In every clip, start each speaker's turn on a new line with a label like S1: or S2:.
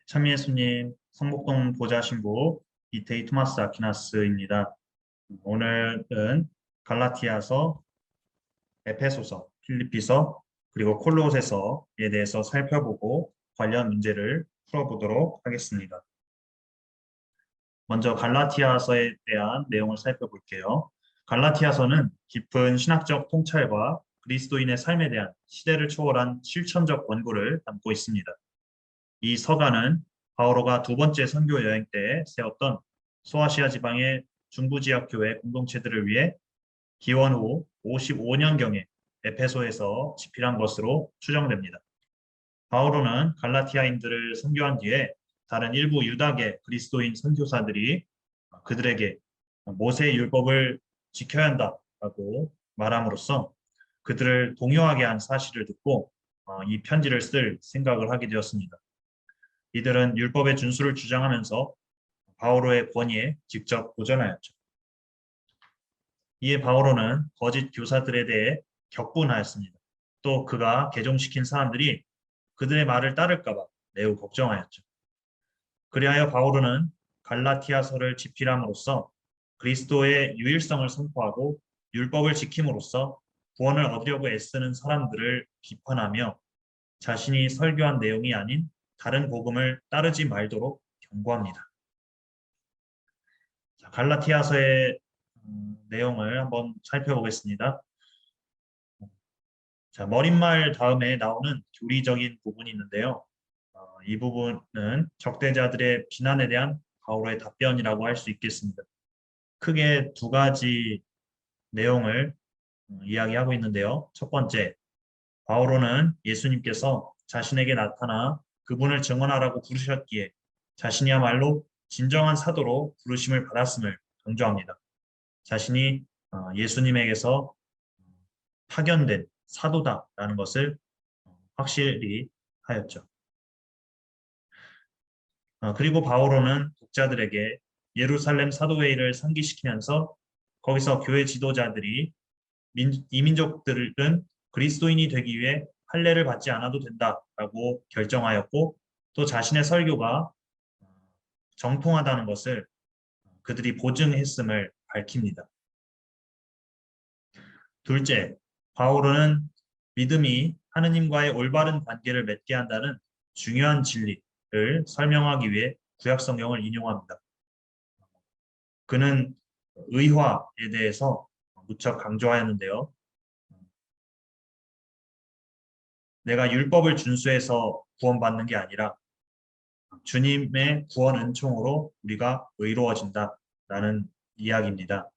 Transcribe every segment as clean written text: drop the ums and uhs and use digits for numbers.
S1: 참 예수님, 성북동 보좌신부 이태희 토마스 아퀴나스입니다. 오늘은 갈라티아서, 에페소서, 필리피서, 그리고 콜로새서에 대해서 살펴보고 관련 문제를 풀어보도록 하겠습니다. 먼저 갈라티아서에 대한 내용을 살펴볼게요. 갈라티아서는 깊은 신학적 통찰과 그리스도인의 삶에 대한 시대를 초월한 실천적 원고를 담고 있습니다. 이 서가는 바오로가 두 번째 선교 여행 때 세웠던 소아시아 지방의 중부지역 교회 공동체들을 위해 기원 후 55년경에 에페소에서 집필한 것으로 추정됩니다. 바오로는 갈라티아인들을 선교한 뒤에 다른 일부 유다계 그리스도인 선교사들이 그들에게 모세의 율법을 지켜야 한다라고 말함으로써 그들을 동요하게 한 사실을 듣고 이 편지를 쓸 생각을 하게 되었습니다. 이들은 율법의 준수를 주장하면서 바오로의 권위에 직접 도전하였죠. 이에 바오로는 거짓 교사들에 대해 격분하였습니다. 또 그가 개종시킨 사람들이 그들의 말을 따를까 봐 매우 걱정하였죠. 그리하여 바오로는 갈라티아서를 집필함으로써 그리스도의 유일성을 선포하고 율법을 지킴으로써 구원을 얻으려고 애쓰는 사람들을 비판하며 자신이 설교한 내용이 아닌 다른 복음을 따르지 말도록 경고합니다. 자, 갈라티아서의 내용을 한번 살펴보겠습니다. 자, 머릿말 다음에 나오는 교리적인 부분이 있는데요. 이 부분은 적대자들의 비난에 대한 바오로의 답변이라고 할 수 있겠습니다. 크게 두 가지 내용을 이야기하고 있는데요. 첫 번째, 바오로는 예수님께서 자신에게 나타나 그분을 증언하라고 부르셨기에 자신이야말로 진정한 사도로 부르심을 받았음을 강조합니다. 자신이 예수님에게서 파견된 사도다라는 것을 확실히 하였죠. 그리고 바오로는 독자들에게 예루살렘 사도회의를 상기시키면서 거기서 교회 지도자들이 이민족들은 그리스도인이 되기 위해 할례를 받지 않아도 된다라고 결정하였고 또 자신의 설교가 정통하다는 것을 그들이 보증했음을 밝힙니다. 둘째, 바오로는 믿음이 하느님과의 올바른 관계를 맺게 한다는 중요한 진리를 설명하기 위해 구약 성경을 인용합니다. 그는 의화에 대해서 무척 강조하였는데요. 내가 율법을 준수해서 구원받는 게 아니라 주님의 구원 은총으로 우리가 의로워진다라는 이야기입니다.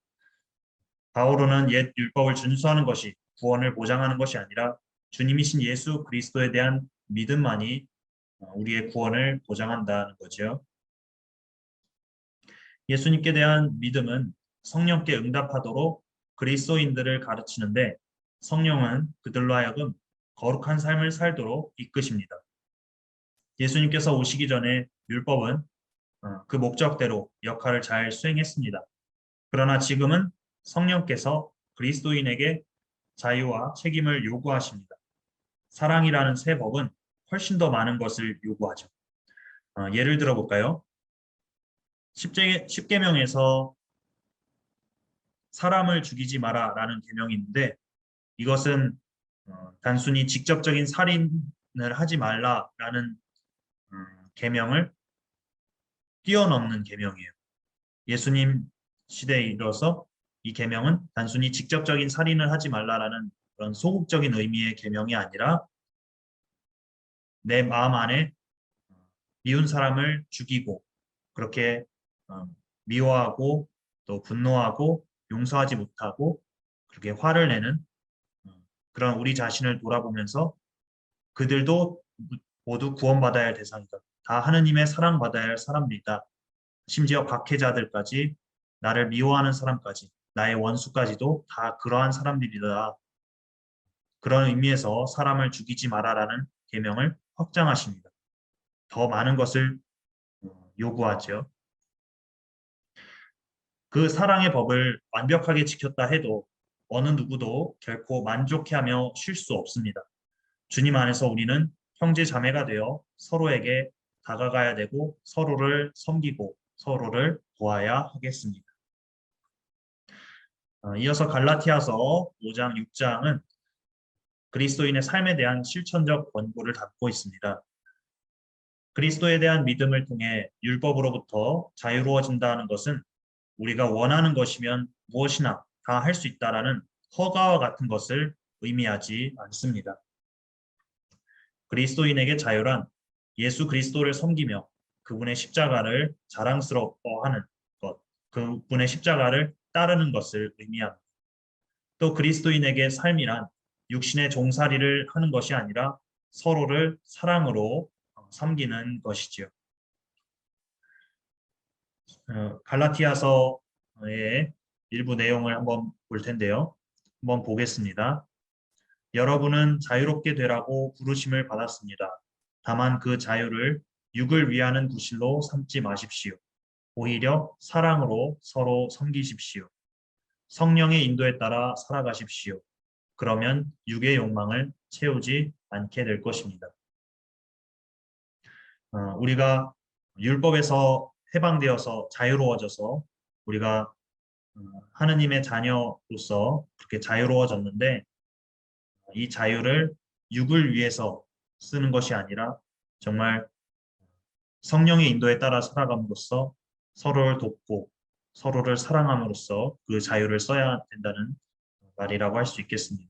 S1: 바오로는 옛 율법을 준수하는 것이 구원을 보장하는 것이 아니라 주님이신 예수 그리스도에 대한 믿음만이 우리의 구원을 보장한다는 거죠. 예수님께 대한 믿음은 성령께 응답하도록 그리스도인들을 가르치는데 성령은 그들로 하여금 거룩한 삶을 살도록 이끄십니다. 예수님께서 오시기 전에 율법은 그 목적대로 역할을 잘 수행했습니다. 그러나 지금은 성령께서 그리스도인에게 자유와 책임을 요구하십니다. 사랑이라는 새 법은 훨씬 더 많은 것을 요구하죠. 예를 들어 볼까요? 10계명에서 사람을 죽이지 마라라는 계명이 있는데 이것은 단순히 직접적인 살인을 하지 말라라는 계명을 뛰어넘는 계명이에요. 예수님 시대에 이르러서 이 계명은 단순히 직접적인 살인을 하지 말라라는 그런 소극적인 의미의 계명이 아니라 내 마음 안에 미운 사람을 죽이고 그렇게 미워하고 또 분노하고 용서하지 못하고 그렇게 화를 내는 그런 우리 자신을 돌아보면서 그들도 모두 구원받아야 할 대상이다. 다 하느님의 사랑받아야 할 사람들이다. 심지어 박해자들까지 나를 미워하는 사람까지 나의 원수까지도 다 그러한 사람들이다. 그런 의미에서 사람을 죽이지 마라라는 계명을 확장하십니다. 더 많은 것을 요구하죠. 그 사랑의 법을 완벽하게 지켰다 해도 어느 누구도 결코 만족해하며 쉴 수 없습니다. 주님 안에서 우리는 형제 자매가 되어 서로에게 다가가야 되고 서로를 섬기고 서로를 도와야 하겠습니다. 이어서 갈라티아서 5장, 6장은 그리스도인의 삶에 대한 실천적 권고를 담고 있습니다. 그리스도에 대한 믿음을 통해 율법으로부터 자유로워진다는 것은 우리가 원하는 것이면 무엇이나 다 할 수 있다라는 허가와 같은 것을 의미하지 않습니다. 그리스도인에게 자유란 예수 그리스도를 섬기며 그분의 십자가를 자랑스러워하는 것, 그분의 십자가를 따르는 것을 의미합니다. 또 그리스도인에게 삶이란 육신의 종살이를 하는 것이 아니라 서로를 사랑으로 섬기는 것이지요. 갈라티아서의 일부 내용을 한번 볼 텐데요. 한번 보겠습니다. 여러분은 자유롭게 되라고 부르심을 받았습니다. 다만 그 자유를 육을 위하는 구실로 삼지 마십시오. 오히려 사랑으로 서로 섬기십시오. 성령의 인도에 따라 살아가십시오. 그러면 육의 욕망을 채우지 않게 될 것입니다. 우리가 율법에서 해방되어서 자유로워져서 우리가 하느님의 자녀로서 그렇게 자유로워졌는데 이 자유를 육을 위해서 쓰는 것이 아니라 정말 성령의 인도에 따라 살아감으로써 서로를 돕고 서로를 사랑함으로써 그 자유를 써야 된다는 말이라고 할 수 있겠습니다.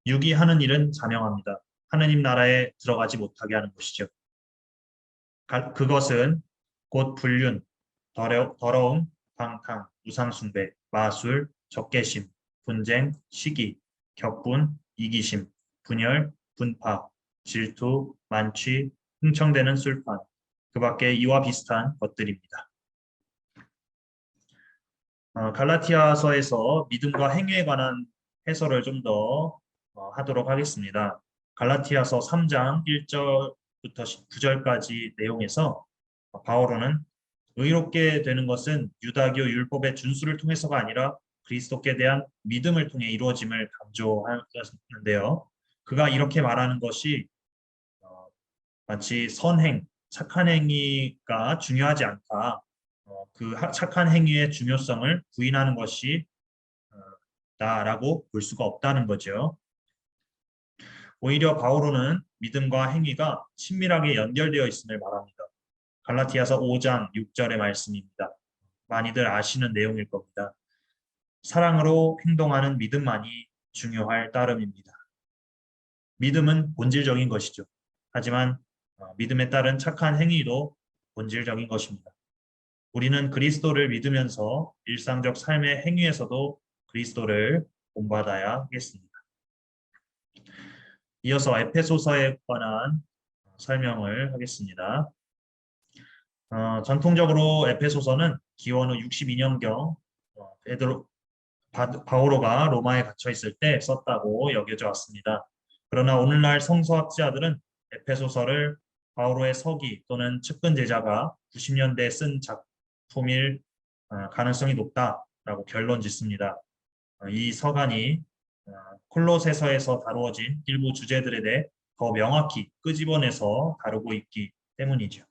S1: 육이 하는 일은 자명합니다. 하느님 나라에 들어가지 못하게 하는 것이죠. 그것은 곧 불륜, 더러움, 방탕, 우상숭배, 마술, 적개심, 분쟁, 시기, 격분, 이기심, 분열, 분파, 질투, 만취, 흥청대는 술판, 그 밖에 이와 비슷한 것들입니다. 갈라티아서에서 믿음과 행위에 관한 해설을 좀 더 하도록 하겠습니다. 갈라티아서 3장 1절부터 9절까지 내용에서 바오로는 의롭게 되는 것은 유다교 율법의 준수를 통해서가 아니라 그리스도께 대한 믿음을 통해 이루어짐을 강조하는데요. 그가 이렇게 말하는 것이 마치 선행, 착한 행위가 중요하지 않다. 그 착한 행위의 중요성을 부인하는 것이 다라고 볼 수가 없다는 거죠. 오히려 바오로는 믿음과 행위가 친밀하게 연결되어 있음을 말합니다. 갈라티아서 5장 6절의 말씀입니다. 많이들 아시는 내용일 겁니다. 사랑으로 행동하는 믿음만이 중요할 따름입니다. 믿음은 본질적인 것이죠. 하지만 믿음에 따른 착한 행위도 본질적인 것입니다. 우리는 그리스도를 믿으면서 일상적 삶의 행위에서도 그리스도를 본받아야 하겠습니다. 이어서 에페소서에 관한 설명을 하겠습니다. 전통적으로 에페소서는 기원 후 62년경 바오로가 로마에 갇혀 있을 때 썼다고 여겨져 왔습니다. 그러나 오늘날 성서학자들은 에페소서를 바오로의 서기 또는 측근 제자가 90년대에 쓴 작품일 가능성이 높다라고 결론 짓습니다. 이 서간이 콜로새서에서 다루어진 일부 주제들에 대해 더 명확히 끄집어내서 다루고 있기 때문이죠.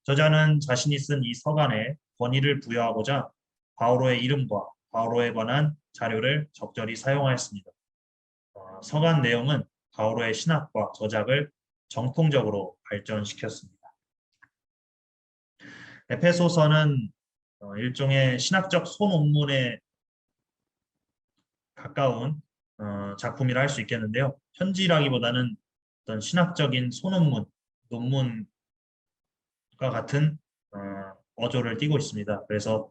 S1: 저자는 자신이 쓴 이 서간에 권위를 부여하고자 바오로의 이름과 바오로에 관한 자료를 적절히 사용하였습니다. 서간 내용은 바오로의 신학과 저작을 정통적으로 발전시켰습니다. 에페소서는 일종의 신학적 소논문에 가까운 작품이라 할 수 있겠는데요. 편지라기보다는 어떤 신학적인 소논문, 논문과 같은 어조를 띠고 있습니다. 그래서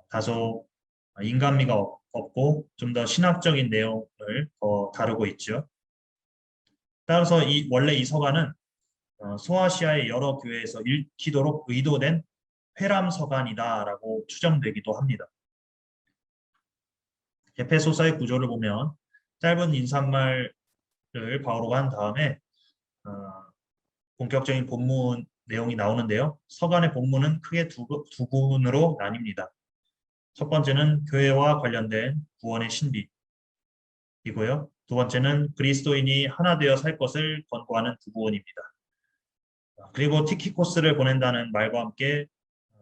S1: 다소 인간미가 없고 좀 더 신학적인 내용을 더 다루고 있죠. 따라서 원래 이 서간은 소아시아의 여러 교회에서 읽히도록 의도된 회람 서간이다라고 추정되기도 합니다. 에페소서의 구조를 보면 짧은 인사말을 바오로가 한 다음에 본격적인 본문 내용이 나오는데요. 서간의 본문은 크게 두 부분으로 나뉩니다. 첫 번째는 교회와 관련된 구원의 신비, 두 번째는 그리스도인이 하나 되어 살 것을 권고하는 두 부분입니다. 그리고 티키코스를 보낸다는 말과 함께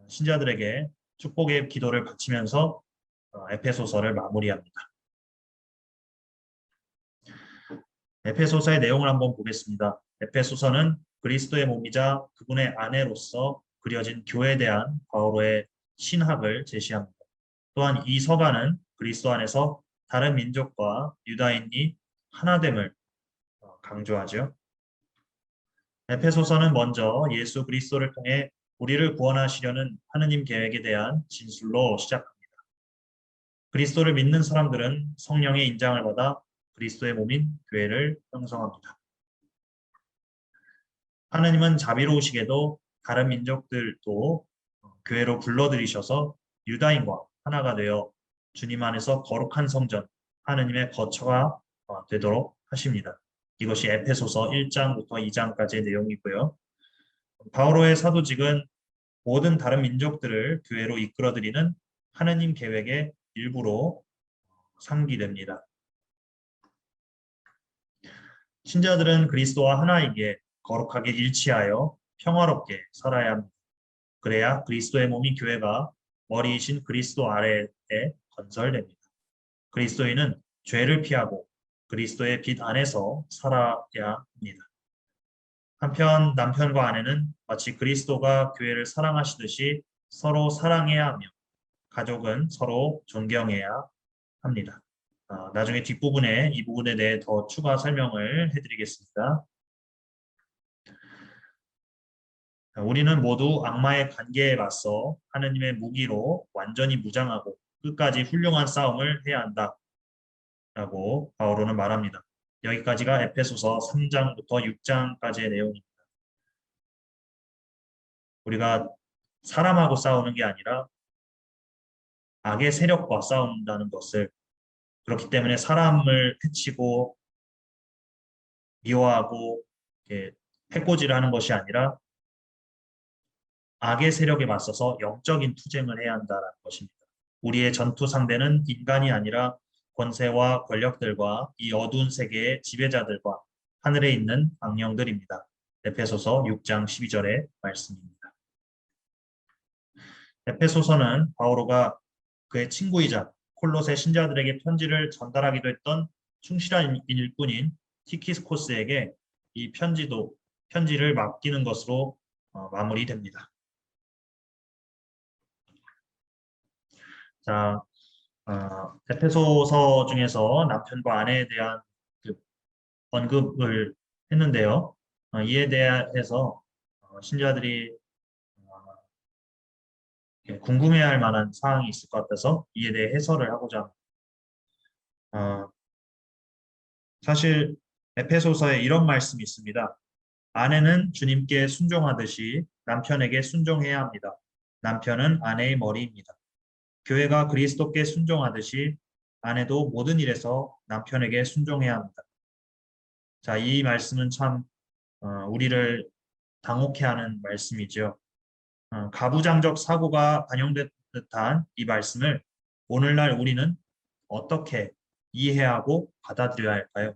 S1: 신자들에게 축복의 기도를 바치면서 에페소서를 마무리합니다. 에페소서의 내용을 한번 보겠습니다. 에페소서는 그리스도의 몸이자 그분의 아내로서 그려진 교회에 대한 바오로의 신학을 제시합니다. 또한 이 서가는 그리스도 안에서 다른 민족과 유다인이 하나됨을 강조하죠. 에페소서는 먼저 예수 그리스도를 통해 우리를 구원하시려는 하느님 계획에 대한 진술로 시작합니다. 그리스도를 믿는 사람들은 성령의 인장을 받아 그리스도의 몸인 교회를 형성합니다. 하느님은 자비로우시게도 다른 민족들도 교회로 불러들이셔서 유다인과 하나가 되어 주님 안에서 거룩한 성전, 하느님의 거처가 되도록 하십니다. 이것이 에페소서 1장부터 2장까지의 내용이고요. 바오로의 사도직은 모든 다른 민족들을 교회로 이끌어들이는 하느님 계획의 일부로 상기됩니다. 신자들은 그리스도와 하나이기에 거룩하게 일치하여 평화롭게 살아야 합니다. 그래야 그리스도의 몸이 교회가 머리이신 그리스도 아래에 건설됩니다. 그리스도인은 죄를 피하고 그리스도의 빛 안에서 살아야 합니다. 한편 남편과 아내는 마치 그리스도가 교회를 사랑하시듯이 서로 사랑해야 하며 가족은 서로 존경해야 합니다. 나중에 뒷부분에 이 부분에 대해 더 추가 설명을 해드리겠습니다. 우리는 모두 악마의 관계에 맞서 하느님의 무기로 완전히 무장하고 끝까지 훌륭한 싸움을 해야 한다. 라고 바오로는 말합니다. 여기까지가 에페소서 3장부터 6장까지의 내용입니다. 우리가 사람하고 싸우는 게 아니라 악의 세력과 싸운다는 것을, 그렇기 때문에 사람을 해치고 미워하고 해코지를 하는 것이 아니라 악의 세력에 맞서서 영적인 투쟁을 해야 한다는 것입니다. 우리의 전투 상대는 인간이 아니라 권세와 권력들과 이 어두운 세계의 지배자들과 하늘에 있는 악령들입니다. 에페소서 6장 12절의 말씀입니다. 에페소서는 바오로가 그의 친구이자 콜로세 신자들에게 편지를 전달하기도 했던 충실한 일꾼인 티키코스에게 이 편지를 맡기는 것으로 마무리됩니다. 자, 에페소서 중에서 남편과 아내에 대한 그 언급을 했는데요. 이에 대해서 신자들이 궁금해할 만한 사항이 있을 것 같아서 이에 대해 해설을 하고자 합니다. 사실 에페소서에 이런 말씀이 있습니다. 아내는 주님께 순종하듯이 남편에게 순종해야 합니다. 남편은 아내의 머리입니다. 교회가 그리스도께 순종하듯이 아내도 모든 일에서 남편에게 순종해야 합니다. 자, 이 말씀은 참 우리를 당혹해하는 말씀이죠. 가부장적 사고가 반영된 듯한 이 말씀을 오늘날 우리는 어떻게 이해하고 받아들여야 할까요?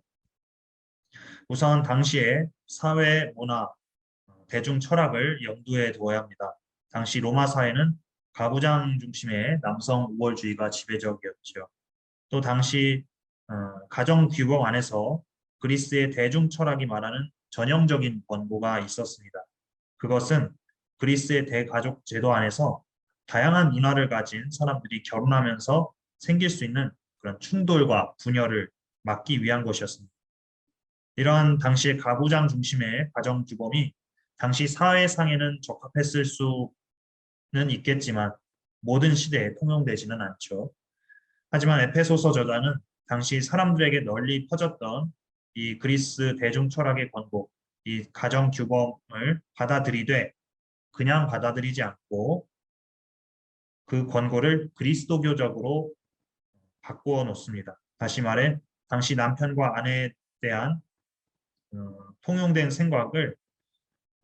S1: 우선 당시의 사회, 문화, 대중 철학을 염두에 두어야 합니다. 당시 로마 사회는 가부장 중심의 남성 우월주의가 지배적이었죠. 또 당시 가정 규범 안에서 그리스의 대중 철학이 말하는 전형적인 권고가 있었습니다. 그것은 그리스의 대가족 제도 안에서 다양한 문화를 가진 사람들이 결혼하면서 생길 수 있는 그런 충돌과 분열을 막기 위한 것이었습니다. 이러한 당시의 가부장 중심의 가정 규범이 당시 사회상에는 적합했을 수는 있겠지만 모든 시대에 통용되지는 않죠. 하지만 에페소서 저자는 당시 사람들에게 널리 퍼졌던 이 그리스 대중 철학의 권고, 이 가정 규범을 받아들이되 그냥 받아들이지 않고 그 권고를 그리스도교적으로 바꾸어 놓습니다. 다시 말해 당시 남편과 아내에 대한 통용된 생각을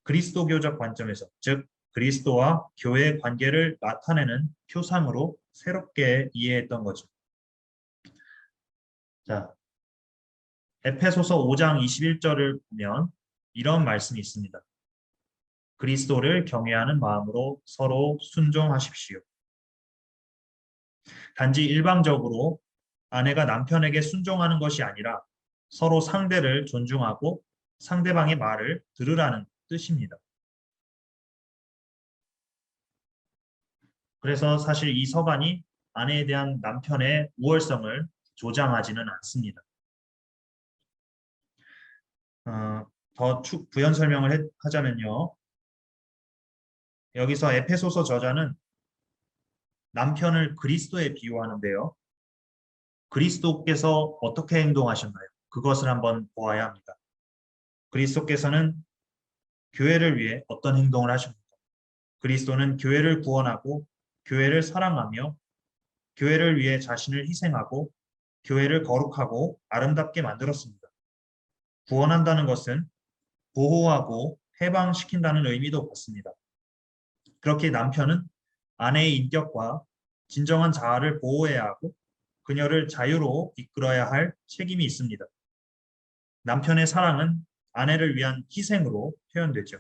S1: 그리스도교적 관점에서, 즉 그리스도와 교회의 관계를 나타내는 표상으로 새롭게 이해했던 거죠. 자, 에페소서 5장 21절을 보면 이런 말씀이 있습니다. 그리스도를 경외하는 마음으로 서로 순종하십시오. 단지 일방적으로 아내가 남편에게 순종하는 것이 아니라 서로 상대를 존중하고 상대방의 말을 들으라는 뜻입니다. 그래서 사실 이 서간이 아내에 대한 남편의 우월성을 조장하지는 않습니다. 더 부연 설명을 하자면요. 여기서 에페소서 저자는 남편을 그리스도에 비유하는데요. 그리스도께서 어떻게 행동하셨나요? 그것을 한번 보아야 합니다. 그리스도께서는 교회를 위해 어떤 행동을 하십니까? 그리스도는 교회를 구원하고 교회를 사랑하며 교회를 위해 자신을 희생하고 교회를 거룩하고 아름답게 만들었습니다. 구원한다는 것은 보호하고 해방시킨다는 의미도 같습니다. 그렇게 남편은 아내의 인격과 진정한 자아를 보호해야 하고 그녀를 자유로 이끌어야 할 책임이 있습니다. 남편의 사랑은 아내를 위한 희생으로 표현되죠.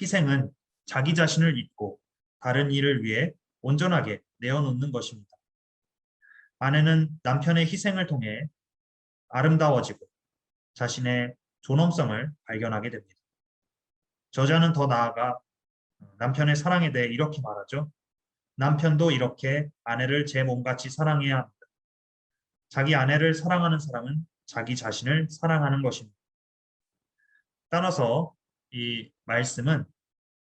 S1: 희생은 자기 자신을 잊고 다른 일을 위해 온전하게 내어놓는 것입니다. 아내는 남편의 희생을 통해 아름다워지고 자신의 존엄성을 발견하게 됩니다. 저자는 더 나아가 남편의 사랑에 대해 이렇게 말하죠. 남편도 이렇게 아내를 제 몸같이 사랑해야 합니다. 자기 아내를 사랑하는 사람은 자기 자신을 사랑하는 것입니다. 따라서 이 말씀은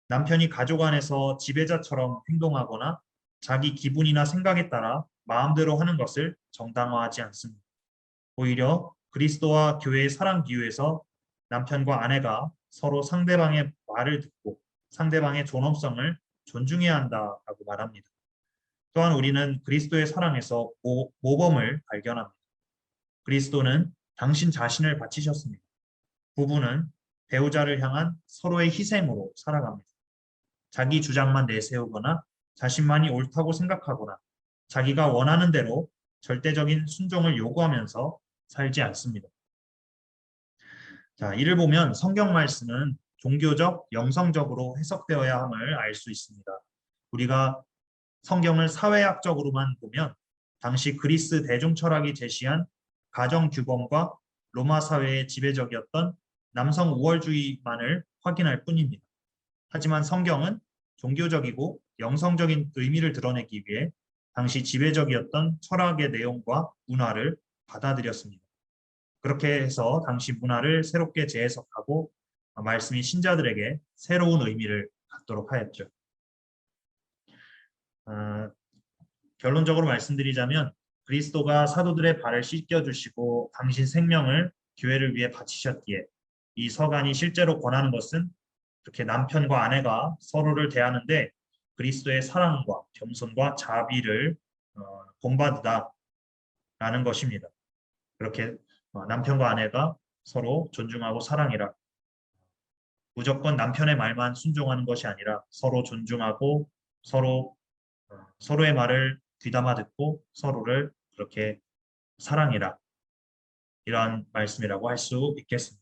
S1: 남편이 가족 안에서 지배자처럼 행동하거나 자기 기분이나 생각에 따라 마음대로 하는 것을 정당화하지 않습니다. 오히려 그리스도와 교회의 사랑 비유에서 남편과 아내가 서로 상대방의 말을 듣고 상대방의 존엄성을 존중해야 한다라고 말합니다. 또한 우리는 그리스도의 사랑에서 모범을 발견합니다. 그리스도는 당신 자신을 바치셨습니다. 부부는 배우자를 향한 서로의 희생으로 살아갑니다. 자기 주장만 내세우거나 자신만이 옳다고 생각하거나 자기가 원하는 대로 절대적인 순종을 요구하면서 살지 않습니다. 자, 이를 보면 성경 말씀은 종교적, 영성적으로 해석되어야 함을 알 수 있습니다. 우리가 성경을 사회학적으로만 보면 당시 그리스 대중 철학이 제시한 가정 규범과 로마 사회의 지배적이었던 남성 우월주의만을 확인할 뿐입니다. 하지만 성경은 종교적이고 영성적인 의미를 드러내기 위해 당시 지배적이었던 철학의 내용과 문화를 받아들였습니다. 그렇게 해서 당시 문화를 새롭게 재해석하고 말씀이 신자들에게 새로운 의미를 갖도록 하였죠. 결론적으로 말씀드리자면 그리스도가 사도들의 발을 씻겨주시고 당신 생명을 교회를 위해 바치셨기에 이 서간이 실제로 권하는 것은 이렇게 남편과 아내가 서로를 대하는데 그리스도의 사랑과 겸손과 자비를 본받으다라는 것입니다. 그렇게 남편과 아내가 서로 존중하고 사랑이라 무조건 남편의 말만 순종하는 것이 아니라 서로 존중하고 서로의 말을 귀담아 듣고 서로를 그렇게 사랑이라 이러한 말씀이라고 할 수 있겠습니다.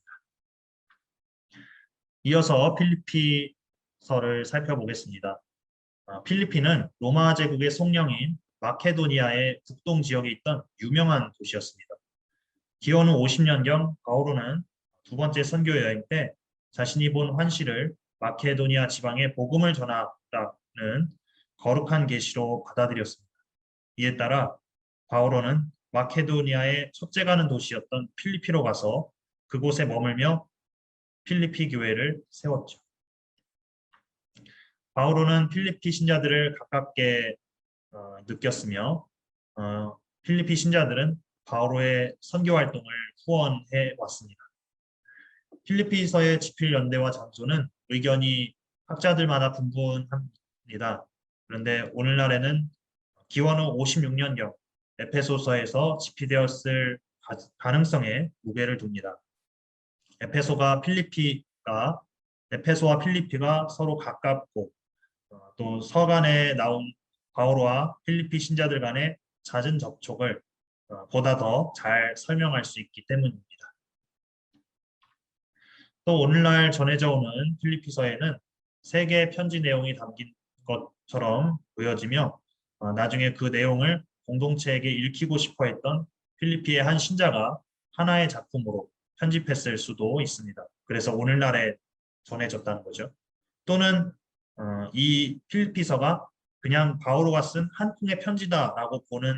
S1: 이어서 필리피서를 살펴보겠습니다. 필리핀은 로마 제국의 속령인 마케도니아의 북동 지역에 있던 유명한 도시였습니다. 기원 후 50년경 바오로는 두 번째 선교 여행 때 자신이 본 환시를 마케도니아 지방에 복음을 전하라는 거룩한 계시로 받아들였습니다. 이에 따라 바오로는 마케도니아의 첫째 가는 도시였던 필리피로 가서 그곳에 머물며 필리피 교회를 세웠죠. 바오로는 필리피 신자들을 가깝게 느꼈으며 필리피 신자들은 바오로의 선교 활동을 후원해 왔습니다. 필리피서의 지필 연대와 장소는 의견이 학자들마다 분분합니다. 그런데 오늘날에는 기원 후 56년경 에페소서에서 집필되었을 가능성에 무게를 둡니다. 에페소와 필리피가 서로 가깝고 또 서간에 나온 바오로와 필리피 신자들 간의 잦은 접촉을 보다 더 잘 설명할 수 있기 때문입니다. 또 오늘날 전해져 오는 필리피서에는 세 개의 편지 내용이 담긴 것처럼 보여지며 나중에 그 내용을 공동체에게 읽히고 싶어 했던 필리피의 한 신자가 하나의 작품으로 편집했을 수도 있습니다. 그래서 오늘날에 전해졌다는 거죠. 또는 이 필리피서가 그냥 바오로가 쓴 한 통의 편지다라고 보는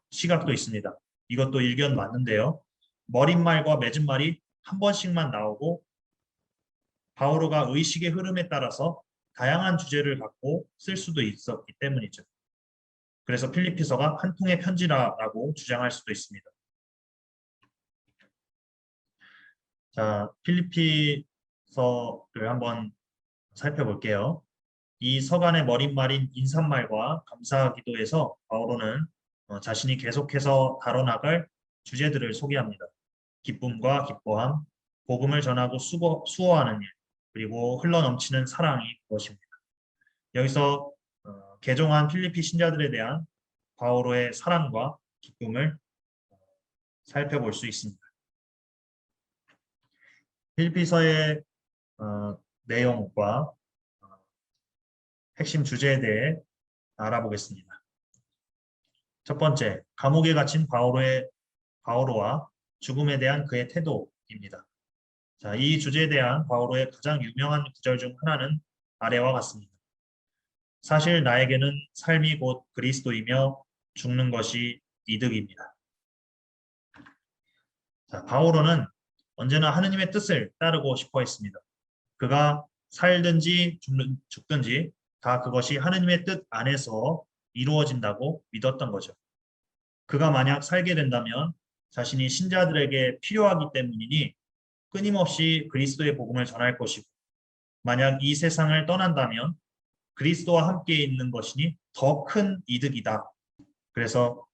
S1: 시각도 있습니다. 이것도 일견 맞는데요. 머릿말과 맺은말이 한 번씩만 나오고 바오로가 의식의 흐름에 따라서 다양한 주제를 갖고 쓸 수도 있었기 때문이죠. 그래서 필리피서가 한 통의 편지라고 주장할 수도 있습니다. 자, 필리피서를 한번 살펴볼게요. 이 서간의 머릿말인 인사말과 감사 기도에서 바오로는 자신이 계속해서 다뤄나갈 주제들을 소개합니다. 기쁨과 기뻐함, 복음을 전하고 수호하는 일, 그리고 흘러넘치는 사랑이 무엇입니다. 여기서 개종한 필리피 신자들에 대한 바오로의 사랑과 기쁨을 살펴볼 수 있습니다. 필리피서의 내용과 핵심 주제에 대해 알아보겠습니다. 첫 번째, 감옥에 갇힌 바오로와 죽음에 대한 그의 태도입니다. 자, 이 주제에 대한 바오로의 가장 유명한 구절 중 하나는 아래와 같습니다. 사실 나에게는 삶이 곧 그리스도이며 죽는 것이 이득입니다. 자, 바오로는 언제나 하느님의 뜻을 따르고 싶어 했습니다. 그가 살든지 죽든지 다 그것이 하느님의 뜻 안에서 이루어진다고 믿었던 거죠. 그가 만약 살게 된다면 자신이 신자들에게 필요하기 때문이니 끊임없이 그리스도의 복음을 전할 것이고, 만약 이 세상을 떠난다면 그리스도와 함께 있는 것이니 더 큰 이득이다. 그래서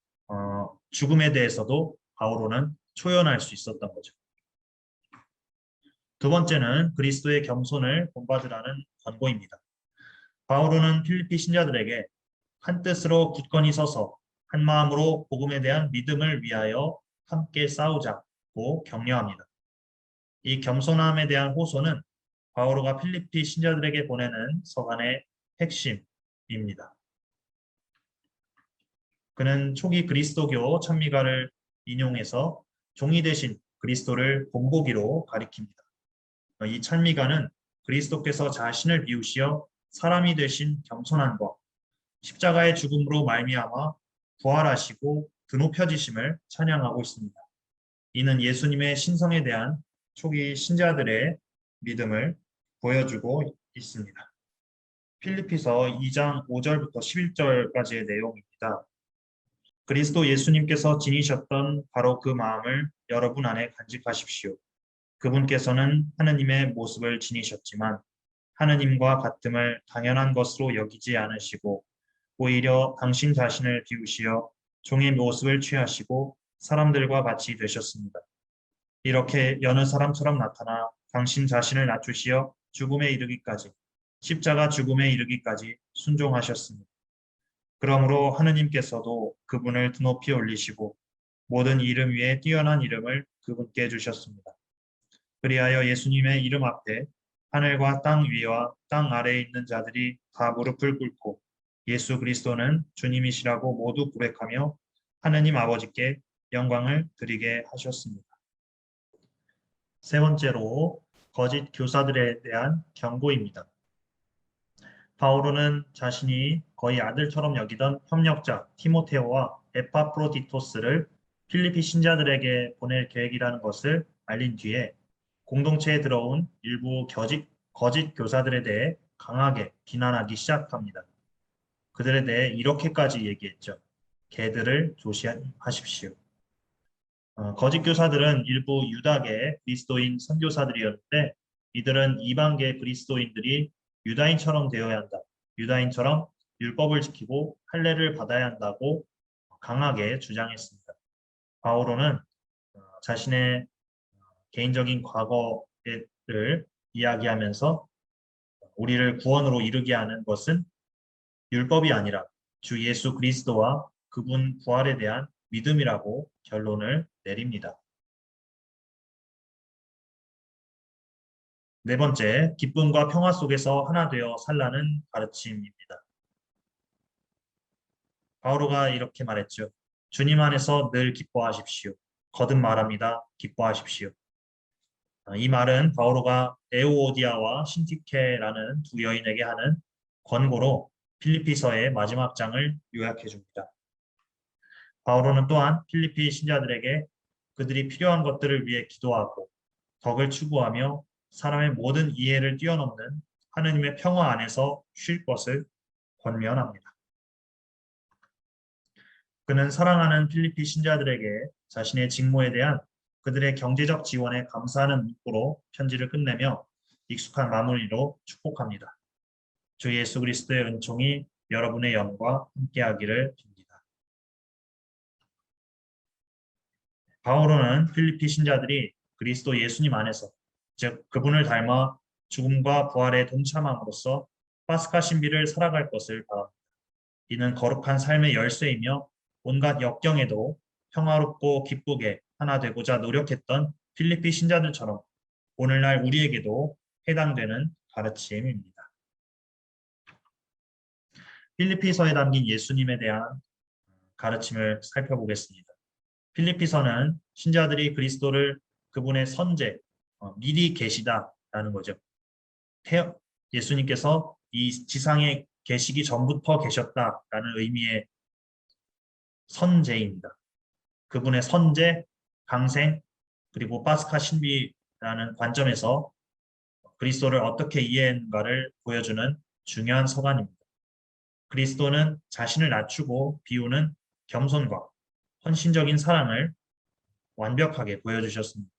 S1: 죽음에 대해서도 바오로는 초연할 수 있었던 거죠. 두 번째는 그리스도의 겸손을 본받으라는 권고입니다. 바오로는 필리피 신자들에게 한 뜻으로 굳건히 서서 한 마음으로 복음에 대한 믿음을 위하여 함께 싸우자고 격려합니다. 이 겸손함에 대한 호소는 바오로가 필리피 신자들에게 보내는 서간의 핵심입니다. 그는 초기 그리스도교 찬미가를 인용해서 종이 대신 그리스도를 본보기로 가리킵니다. 이 찬미가는 그리스도께서 자신을 비우시어 사람이 되신 겸손함과 십자가의 죽음으로 말미암아 부활하시고 드높여지심을 찬양하고 있습니다. 이는 예수님의 신성에 대한 초기 신자들의 믿음을 보여주고 있습니다. 필리피서 2장 5절부터 11절까지의 내용입니다. 그리스도 예수님께서 지니셨던 바로 그 마음을 여러분 안에 간직하십시오. 그분께서는 하느님의 모습을 지니셨지만 하느님과 같음을 당연한 것으로 여기지 않으시고 오히려 당신 자신을 비우시어 종의 모습을 취하시고 사람들과 같이 되셨습니다. 이렇게 여느 사람처럼 나타나 당신 자신을 낮추시어 죽음에 이르기까지, 십자가 죽음에 이르기까지 순종하셨습니다. 그러므로 하느님께서도 그분을 드높이 올리시고 모든 이름 위에 뛰어난 이름을 그분께 주셨습니다. 그리하여 예수님의 이름 앞에 하늘과 땅 위와 땅 아래에 있는 자들이 다 무릎을 꿇고 예수 그리스도는 주님이시라고 모두 고백하며 하느님 아버지께 영광을 드리게 하셨습니다. 세 번째로 거짓 교사들에 대한 경고입니다. 바오로는 자신이 거의 아들처럼 여기던 협력자 티모테오와 에파프로디토스를 필리피 신자들에게 보낼 계획이라는 것을 알린 뒤에 공동체에 들어온 일부 거짓 교사들에 대해 강하게 비난하기 시작합니다. 그들에 대해 이렇게까지 얘기했죠. 개들을 조심하십시오. 거짓 교사들은 일부 유다계 그리스도인 선교사들이었는데 이들은 이방계 그리스도인들이 유다인처럼 되어야 한다. 유다인처럼 율법을 지키고 할례를 받아야 한다고 강하게 주장했습니다. 바오로는 자신의 개인적인 과거를 이야기하면서 우리를 구원으로 이르게 하는 것은 율법이 아니라 주 예수 그리스도와 그분 부활에 대한 믿음이라고 결론을 내립니다. 네 번째, 기쁨과 평화 속에서 하나 되어 살라는 가르침입니다. 바오로가 이렇게 말했죠. 주님 안에서 늘 기뻐하십시오. 거듭 말합니다. 기뻐하십시오. 이 말은 바오로가 에우오디아와 신티케라는 두 여인에게 하는 권고로 필리피서의 마지막 장을 요약해 줍니다. 바오로는 또한 필리피 신자들에게 그들이 필요한 것들을 위해 기도하고 덕을 추구하며 사람의 모든 이해를 뛰어넘는 하느님의 평화 안에서 쉴 것을 권면합니다. 그는 사랑하는 필리피 신자들에게 자신의 직무에 대한 그들의 경제적 지원에 감사하는 문구로 편지를 끝내며 익숙한 마무리로 축복합니다. 주 예수 그리스도의 은총이 여러분의 영과 함께하기를 빕니다. 바오로는 필리피 신자들이 그리스도 예수님 안에서, 즉 그분을 닮아 죽음과 부활에 동참함으로써 파스카 신비를 살아갈 것을 바랍니다. 이는 거룩한 삶의 열쇠이며 온갖 역경에도 평화롭고 기쁘게 하나 되고자 노력했던 필리피 신자들처럼 오늘날 우리에게도 해당되는 가르침입니다. 필리피서에 담긴 예수님에 대한 가르침을 살펴보겠습니다. 필리피서는 신자들이 그리스도를 그분의 선제, 미리 계시다라는 거죠. 예수님께서 이 지상에 계시기 전부터 계셨다라는 의미의 선제입니다. 그분의 선제, 강생, 그리고 파스카 신비라는 관점에서 그리스도를 어떻게 이해했는가를 보여주는 중요한 서간입니다. 그리스도는 자신을 낮추고 비우는 겸손과 헌신적인 사랑을 완벽하게 보여주셨습니다.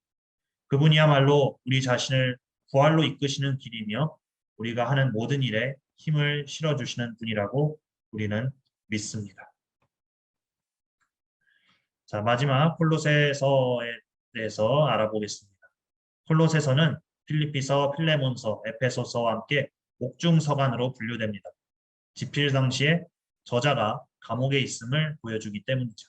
S1: 그분이야말로 우리 자신을 부활로 이끄시는 길이며 우리가 하는 모든 일에 힘을 실어주시는 분이라고 우리는 믿습니다. 자, 마지막 콜로새서에 대해서 알아보겠습니다. 콜로새서는 필리피서, 필레몬서, 에페소서와 함께 옥중 서간으로 분류됩니다. 집필 당시에 저자가 감옥에 있음을 보여주기 때문이죠.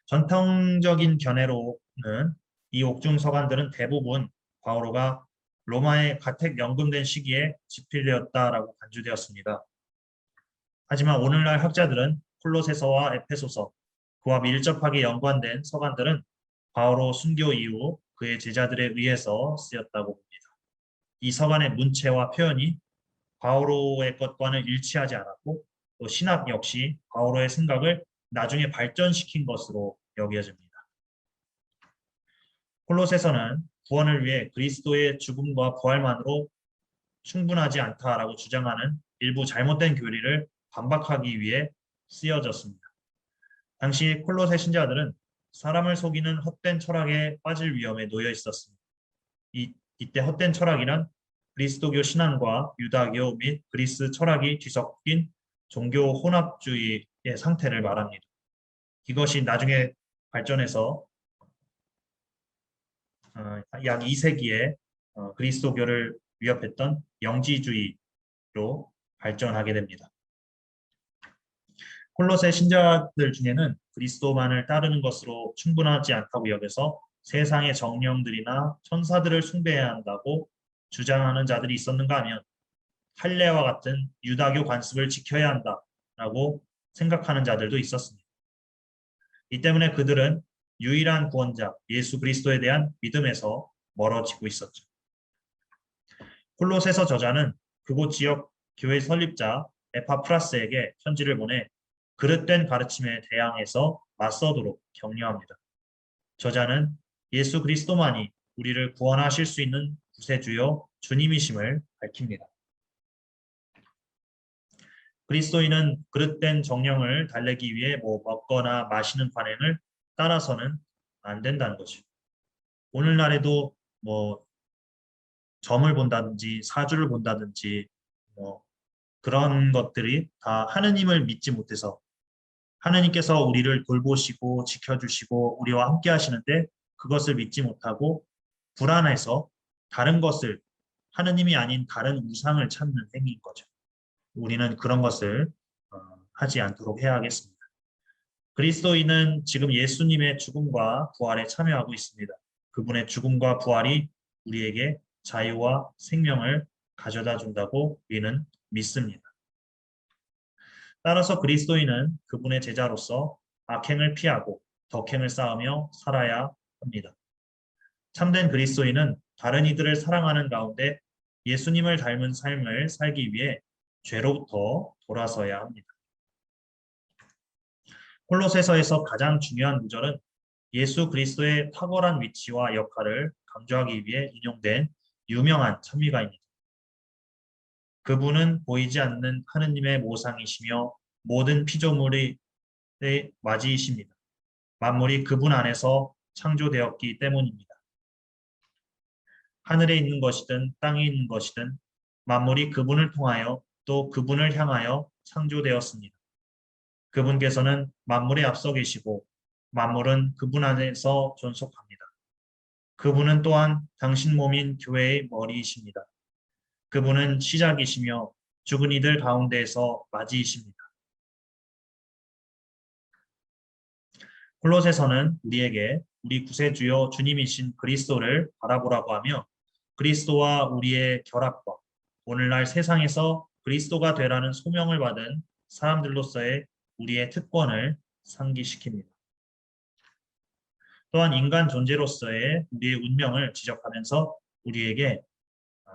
S1: 전통적인 견해로는 이 옥중 서간들은 대부분 바오로가 로마에 가택 연금된 시기에 집필되었다라고 간주되었습니다. 하지만 오늘날 학자들은 콜로새서와 에페소서, 그와 밀접하게 연관된 서간들은 바오로 순교 이후 그의 제자들에 의해서 쓰였다고 봅니다. 이 서간의 문체와 표현이 바오로의 것과는 일치하지 않았고 또 신학 역시 바오로의 생각을 나중에 발전시킨 것으로 여겨집니다. 콜로새서는 구원을 위해 그리스도의 죽음과 부활만으로 충분하지 않다라고 주장하는 일부 잘못된 교리를 반박하기 위해 쓰여졌습니다. 당시 콜로새 신자들은 사람을 속이는 헛된 철학에 빠질 위험에 놓여 있었습니다. 이때 헛된 철학이란 그리스도교 신앙과 유다교 및 그리스 철학이 뒤섞인 종교 혼합주의의 상태를 말합니다. 이것이 나중에 발전해서 약 2세기에 그리스도교를 위협했던 영지주의로 발전하게 됩니다. 콜로새 신자들 중에는 그리스도만을 따르는 것으로 충분하지 않다고 여겨서 세상의 정령들이나 천사들을 숭배해야 한다고 주장하는 자들이 있었는가 하면 할례와 같은 유다교 관습을 지켜야 한다라고 생각하는 자들도 있었습니다. 이 때문에 그들은 유일한 구원자 예수 그리스도에 대한 믿음에서 멀어지고 있었죠. 콜로새서 저자는 그곳 지역 교회 설립자 에파프라스에게 편지를 보내 그릇된 가르침에 대항해서 맞서도록 격려합니다. 저자는 예수 그리스도만이 우리를 구원하실 수 있는 구세주요 주님이심을 밝힙니다. 그리스도인은 그릇된 정령을 달래기 위해 먹거나 마시는 관행을 따라서는 안 된다는 거죠. 오늘날에도 점을 본다든지 사주를 본다든지 그런 것들이 다 하느님을 믿지 못해서 하느님께서 우리를 돌보시고 지켜주시고 우리와 함께 하시는데 그것을 믿지 못하고 불안해서 다른 것을 하느님이 아닌 다른 우상을 찾는 행위인 거죠. 우리는 그런 것을 하지 않도록 해야 하겠습니다. 그리스도인은 지금 예수님의 죽음과 부활에 참여하고 있습니다. 그분의 죽음과 부활이 우리에게 자유와 생명을 가져다 준다고 우리는 믿습니다. 따라서 그리스도인은 그분의 제자로서 악행을 피하고 덕행을 쌓으며 살아야 합니다. 참된 그리스도인은 다른 이들을 사랑하는 가운데 예수님을 닮은 삶을 살기 위해 죄로부터 돌아서야 합니다. 콜로새서에서 가장 중요한 구절은 예수 그리스도의 탁월한 위치와 역할을 강조하기 위해 인용된 유명한 찬미가입니다. 그분은 보이지 않는 하느님의 모상이시며 모든 피조물의 맞이이십니다. 만물이 그분 안에서 창조되었기 때문입니다. 하늘에 있는 것이든 땅에 있는 것이든 만물이 그분을 통하여 또 그분을 향하여 창조되었습니다. 그분께서는 만물에 앞서 계시고 만물은 그분 안에서 존속합니다. 그분은 또한 당신 몸인 교회의 머리이십니다. 그분은 시작이시며 죽은 이들 가운데에서 맞이이십니다. 콜로새서는 우리에게 우리 구세주여 주님이신 그리스도를 바라보라고 하며 그리스도와 우리의 결합과 오늘날 세상에서 그리스도가 되라는 소명을 받은 사람들로서의 우리의 특권을 상기시킵니다. 또한 인간 존재로서의 우리의 운명을 지적하면서 우리에게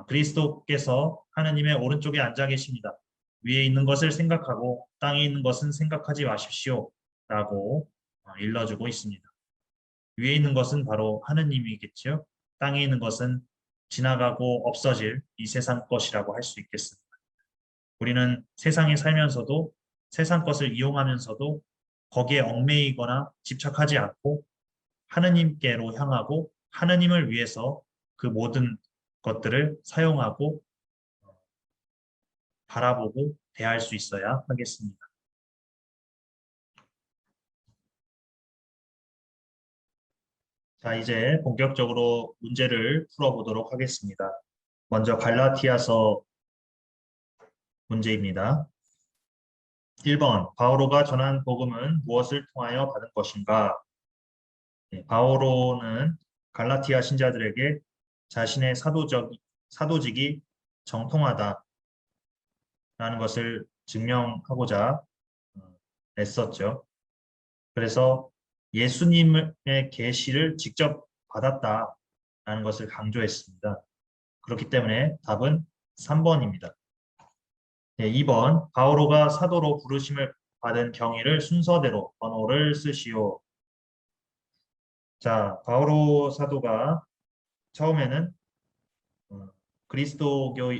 S1: 그리스도께서 하느님의 오른쪽에 앉아 계십니다. 위에 있는 것을 생각하고 땅에 있는 것은 생각하지 마십시오. 라고 일러주고 있습니다. 위에 있는 것은 바로 하느님이겠죠. 땅에 있는 것은 지나가고 없어질 이 세상 것이라고 할 수 있겠습니다. 우리는 세상에 살면서도 세상 것을 이용하면서도 거기에 얽매이거나 집착하지 않고 하느님께로 향하고 하느님을 위해서 그 모든 것들을 사용하고 바라보고 대할 수 있어야 하겠습니다. 자, 이제 본격적으로 문제를 풀어보도록 하겠습니다. 먼저 갈라티아서 문제입니다. 1번, 바오로가 전한 복음은 무엇을 통하여 받은 것인가? 바오로는 갈라티아 신자들에게 자신의 사도직이 정통하다라는 것을 증명하고자 애썼죠. 그래서 예수님의 계시를 직접 받았다라는 것을 강조했습니다. 그렇기 때문에 답은 3번입니다. 2번, 바오로가 사도로 부르심을 받은 경위를 순서대로 번호를 쓰시오. 자, 바오로 사도가 처음에는 그리스도교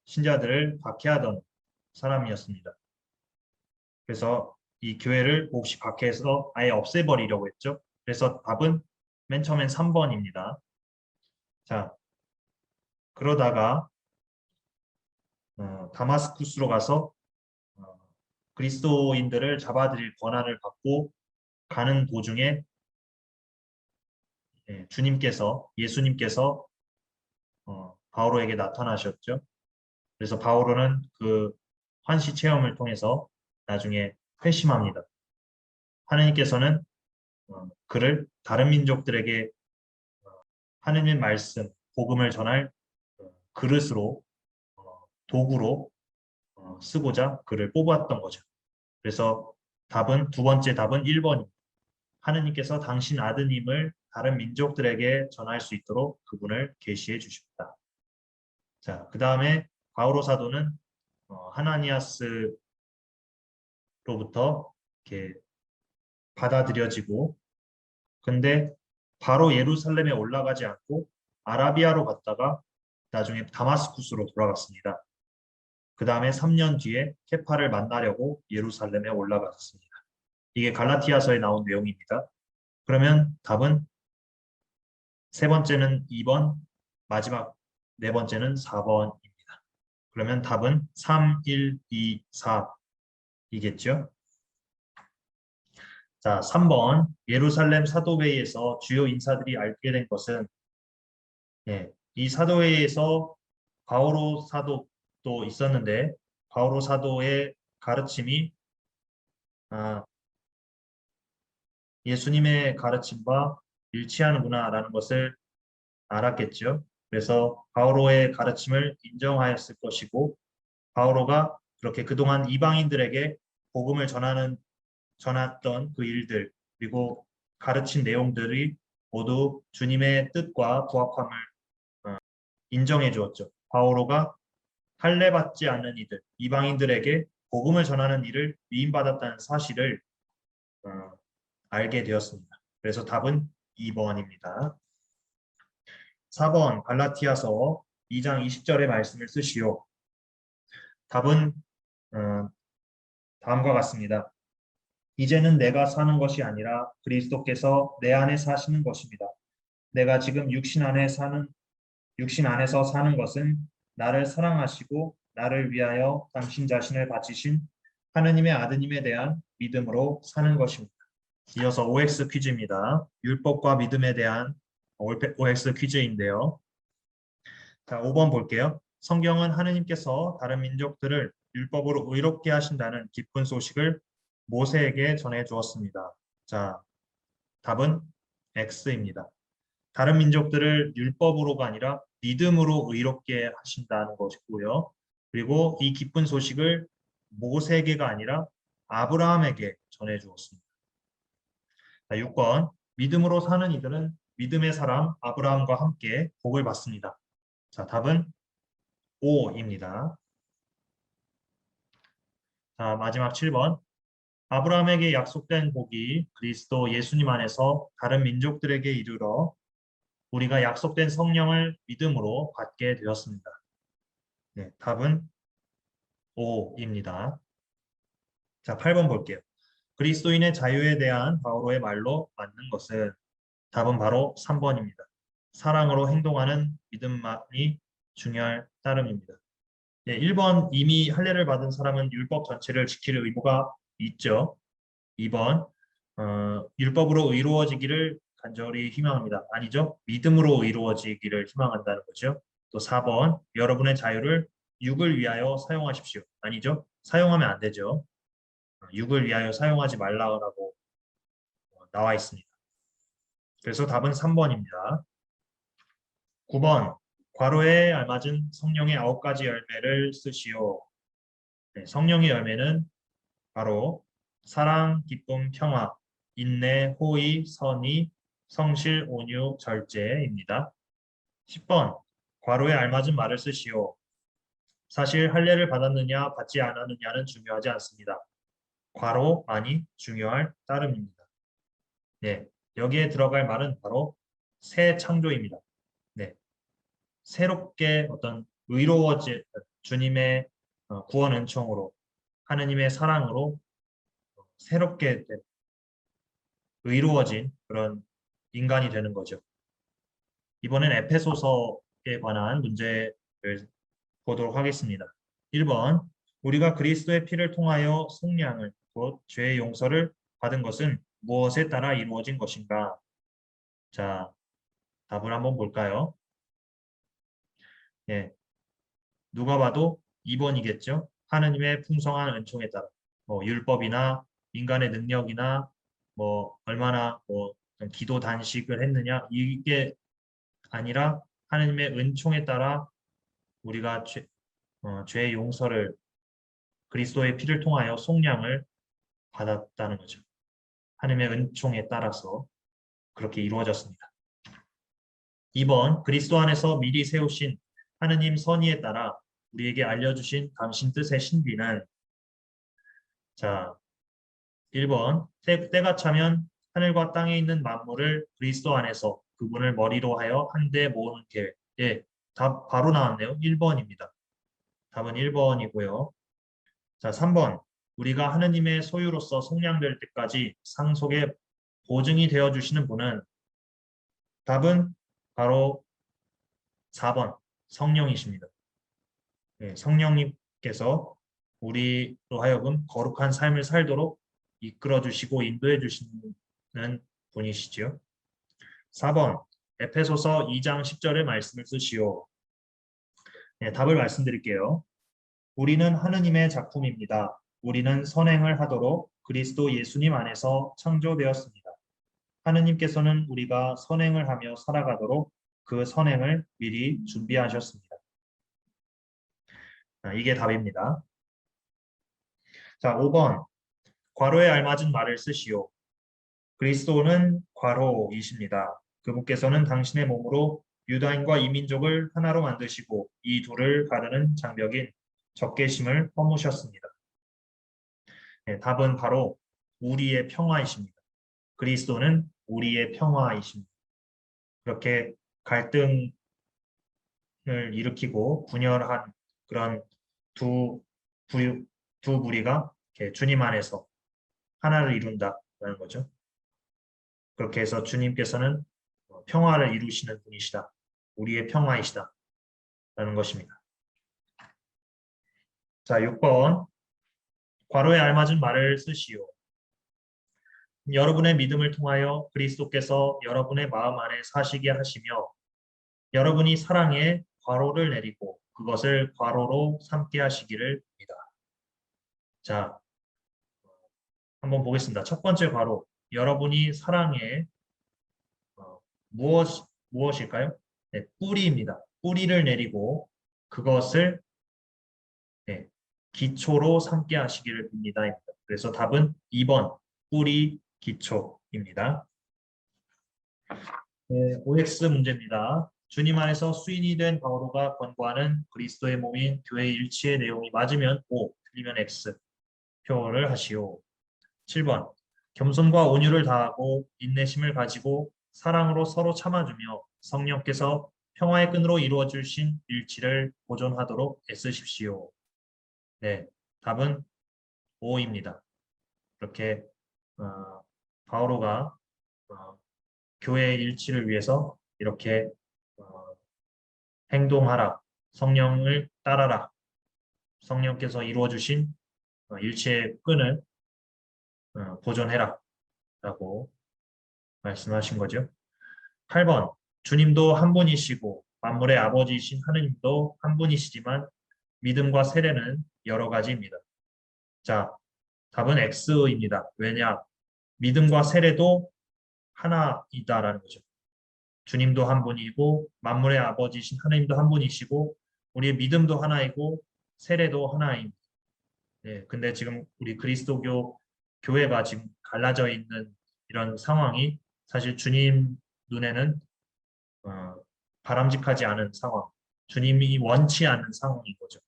S1: 신자들을 박해하던 사람이었습니다. 그래서 이 교회를 몹시 박해해서 아예 없애버리려고 했죠. 그래서 답은 맨 처음엔 3번입니다. 자, 그러다가 다마스쿠스로 가서 그리스도인들을 잡아들일 권한을 받고 가는 도중에 예수님께서 바오로에게 나타나셨죠. 그래서 바오로는 그 환시 체험을 통해서 나중에 회심합니다. 하느님께서는 그를 다른 민족들에게 하느님의 말씀, 복음을 전할 그릇으로, 도구로 쓰고자 그를 뽑았던 거죠. 그래서 두 번째 답은 1번입니다. 하느님께서 당신 아드님을 다른 민족들에게 전할 수 있도록 그분을 계시해 주십니다. 자, 그 다음에 바오로 사도는 하나니아스로부터 이렇게 받아들여지고, 근데 바로 예루살렘에 올라가지 않고 아라비아로 갔다가 나중에 다마스쿠스로 돌아갔습니다. 그 다음에 3년 뒤에 케파를 만나려고 예루살렘에 올라갔습니다. 이게 갈라티아서에 나온 내용입니다. 그러면 답은 세 번째는 2번, 마지막 네 번째는 4번입니다. 그러면 답은 3, 1, 2, 4이겠죠? 자, 3번 예루살렘 사도회의에서 주요 인사들이 알게 된 것은 이 사도회의에서 바오로 사도도 있었는데 바오로 사도의 가르침이 예수님의 가르침과 일치하는구나라는 것을 알았겠죠. 그래서 바오로의 가르침을 인정하였을 것이고 바오로가 그렇게 그동안 이방인들에게 복음을 전했던 그 일들 그리고 가르친 내용들이 모두 주님의 뜻과 부합함을 인정해 주었죠. 바오로가 할례받지 않는 이들, 이방인들에게 복음을 전하는 일을 위임받았다는 사실을 어, 알게 되었습니다. 그래서 답은 2번입니다. 4번 갈라티아서 2장 20절의 말씀을 쓰시오. 답은 다음과 같습니다. 이제는 내가 사는 것이 아니라 그리스도께서 내 안에 사시는 것입니다. 내가 지금 육신 안에서 사는 것은 나를 사랑하시고 나를 위하여 당신 자신을 바치신 하느님의 아드님에 대한 믿음으로 사는 것입니다. 이어서 OX 퀴즈입니다. 율법과 믿음에 대한 OX 퀴즈인데요. 자, 5번 볼게요. 성경은 하느님께서 다른 민족들을 율법으로 의롭게 하신다는 기쁜 소식을 모세에게 전해 주었습니다. 자, 답은 X입니다. 다른 민족들을 율법으로가 아니라 믿음으로 의롭게 하신다는 것이고요. 그리고 이 기쁜 소식을 모세에게가 아니라 아브라함에게 전해 주었습니다. 자, 6번 믿음으로 사는 이들은 믿음의 사람 아브라함과 함께 복을 받습니다. 자, 답은 O입니다. 자, 마지막 7번 아브라함에게 약속된 복이 그리스도 예수님 안에서 다른 민족들에게 이르러 우리가 약속된 성령을 믿음으로 받게 되었습니다. 네, 답은 O입니다. 자, 8번 볼게요. 그리스도인의 자유에 대한 바오로의 말로 맞는 것은 답은 바로 3번입니다. 사랑으로 행동하는 믿음만이 중요할 따름입니다. 네, 1번 이미 할례를 받은 사람은 율법 전체를 지킬 의무가 있죠. 2번 율법으로 의로워지기를 간절히 희망합니다. 아니죠. 믿음으로 의로워지기를 희망한다는 거죠. 또 4번 여러분의 자유를 육을 위하여 사용하십시오. 아니죠. 사용하면 안 되죠. 육을 위하여 사용하지 말라고 나와 있습니다. 그래서 답은 3번입니다. 9번 괄호에 알맞은 성령의 9가지 열매를 쓰시오. 네, 성령의 열매는 바로 사랑, 기쁨, 평화, 인내, 호의, 선의, 성실, 온유, 절제입니다. 10번 괄호에 알맞은 말을 쓰시오. 사실 할례를 받았느냐 받지 않았느냐는 중요하지 않습니다. 괄호만이 중요할 따름입니다. 네, 여기에 들어갈 말은 바로 새 창조입니다. 네, 새롭게 어떤 의로워질 주님의 구원 은총으로 하느님의 사랑으로 새롭게 의로워진 그런 인간이 되는 거죠. 이번엔 에페소서에 관한 문제를 보도록 하겠습니다. 1번 우리가 그리스도의 피를 통하여 속량을 곧 죄의 용서를 받은 것은 무엇에 따라 이루어진 것인가? 자, 답을 한번 볼까요? 예, 누가 봐도 2번이겠죠. 하느님의 풍성한 은총에 따라 율법이나 인간의 능력이나 얼마나 기도 단식을 했느냐 이게 아니라 하느님의 은총에 따라 우리가 죄의 용서를 그리스도의 피를 통하여 속량을 받았다는 거죠. 하느님의 은총에 따라서 그렇게 이루어졌습니다. 2번 그리스도 안에서 미리 세우신 하느님 선의에 따라 우리에게 알려주신 당신 뜻의 신비는 자 1번 때가 차면 하늘과 땅에 있는 만물을 그리스도 안에서 그분을 머리로 하여 한데 모으는 계획. 예, 답 바로 나왔네요. 1번입니다. 답은 1번이고요. 자, 3번. 우리가 하느님의 소유로서 속량될 때까지 상속의 보증이 되어 주시는 분은 답은 바로 4번. 성령이십니다. 예, 성령님께서 우리로 하여금 거룩한 삶을 살도록 이끌어 주시고 인도해 주시는 분이시죠. 4번 에페소서 2장 10절의 말씀을 쓰시오. 네, 답을 말씀드릴게요. 우리는 하느님의 작품입니다. 우리는 선행을 하도록 그리스도 예수님 안에서 창조되었습니다. 하느님께서는 우리가 선행을 하며 살아가도록 그 선행을 미리 준비하셨습니다. 이게 답입니다. 자, 5번. 괄호에 알맞은 말을 쓰시오. 그리스도는 괄호이십니다. 그분께서는 당신의 몸으로 유다인과 이민족을 하나로 만드시고 이 둘을 가르는 장벽인 적개심을 허무셨습니다. 네, 답은 바로 우리의 평화이십니다. 그리스도는 우리의 평화이십니다. 그렇게 갈등을 일으키고 분열한 그런 두, 두 무리가 이렇게 주님 안에서 하나를 이룬다라는 거죠. 그렇게 해서 주님께서는 평화를 이루시는 분이시다. 우리의 평화이시다. 라는 것입니다. 자, 6번. 괄호에 알맞은 말을 쓰시오. 여러분의 믿음을 통하여 그리스도께서 여러분의 마음 안에 사시게 하시며 여러분이 사랑에 괄호를 내리고 그것을 괄호로 삼게 하시기를 빕니다. 자, 한번 보겠습니다. 첫 번째 괄호. 여러분이 사랑에 무엇일까요? 네, 뿌리입니다. 뿌리를 내리고 그것을 네, 기초로 삼게 하시기를 빕니다. 그래서 답은 2번 뿌리 기초입니다. 네, OX 문제입니다. 주님 안에서 수인이 된 바오로가 권고하는 그리스도의 몸인 교회 일치의 내용이 맞으면 O, 틀리면 X 표를 하시오. 7번 겸손과 온유를 다하고 인내심을 가지고 사랑으로 서로 참아주며 성령께서 평화의 끈으로 이루어 주신 일치를 보존하도록 애쓰십시오. 네, 답은 O입니다. 그렇게 바오로가 교회의 일치를 위해서 이렇게 행동하라, 성령을 따라라, 성령께서 이루어 주신 일치의 끈을 보존해라 라고 말씀하신 거죠. 8번 주님도 한 분이시고 만물의 아버지이신 하느님도 한 분이시지만 믿음과 세례는 여러 가지입니다. 자, 답은 X입니다. 왜냐? 믿음과 세례도 하나이다라는 거죠. 주님도 한 분이고 만물의 아버지이신 하느님도 한 분이시고 우리의 믿음도 하나이고 세례도 하나입니다. 네, 근데 지금 우리 그리스도교 교회가 지금 갈라져 있는 이런 상황이 사실 주님 눈에는 바람직하지 않은 상황, 주님이 원치 않는 상황인 거죠.